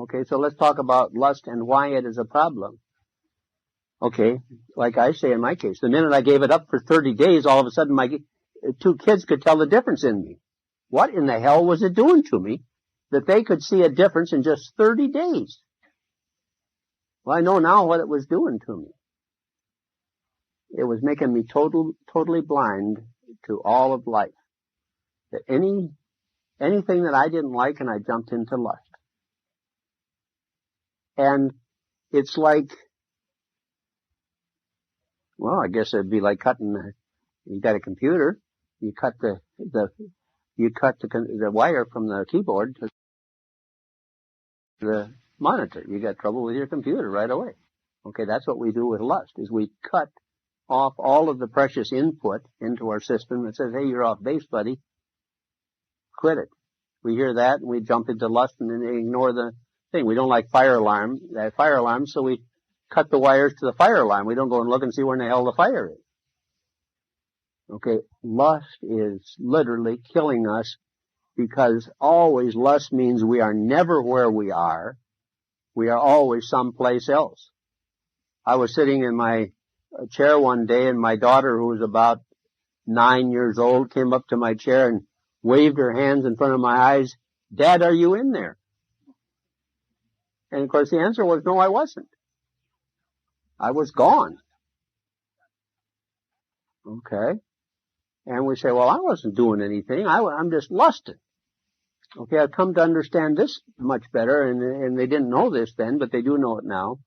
Okay, so let's talk about lust and why it is a problem. Okay, like I say in my case, the minute I gave it up for 30 days, all of a sudden my 2 kids could tell the difference in me. What in the hell was it doing to me that they could see a difference in just 30 days? Well, I know now what it was doing to me. It was making me totally blind to all of life. That anything that I didn't like, and I jumped into lust. And it's like, well, I guess it'd be like cutting. You got a computer, you cut the wire from the keyboard to the monitor. You got trouble with your computer right away. Okay, that's what we do with lust, is we cut off all of the precious input into our system that says, hey, you're off base, buddy. Quit it. We hear that and we jump into lust and then ignore the thing. We don't like that fire alarm, so we cut the wires to the fire alarm. We don't go and look and see where in the hell the fire is. Okay, lust is literally killing us, because always lust means we are never where we are. We are always someplace else. I was sitting in my chair one day, and my daughter, who was about 9 years old, came up to my chair and waved her hands in front of my eyes. Dad, are you in there? And of course the answer was, no, I wasn't. I was gone. Okay. And we say, well, I wasn't doing anything. I'm just lusting. Okay, I've come to understand this much better, and they didn't know this then, but they do know it now.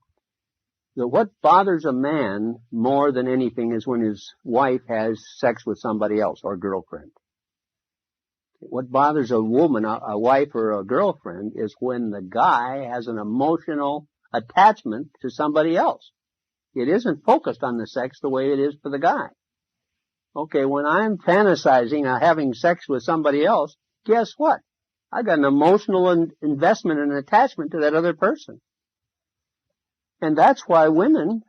That what bothers a man more than anything is when his wife has sex with somebody else, or girlfriend. What bothers a woman, a wife or a girlfriend, is when the guy has an emotional attachment to somebody else. It isn't focused on the sex the way it is for the guy. Okay, when I'm fantasizing having sex with somebody else, guess what? I got an emotional investment and attachment to that other person. And that's why women,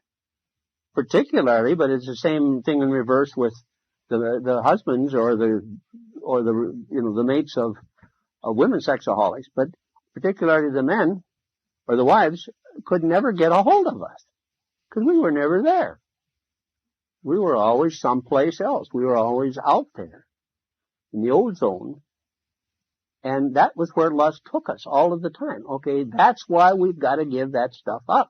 particularly, but it's the same thing in reverse with the husbands or the mates of women sexaholics, but particularly the men or the wives could never get a hold of us because we were never there. We were always someplace else. We were always out there in the ozone. And that was where lust took us all of the time. Okay, that's why we've got to give that stuff up.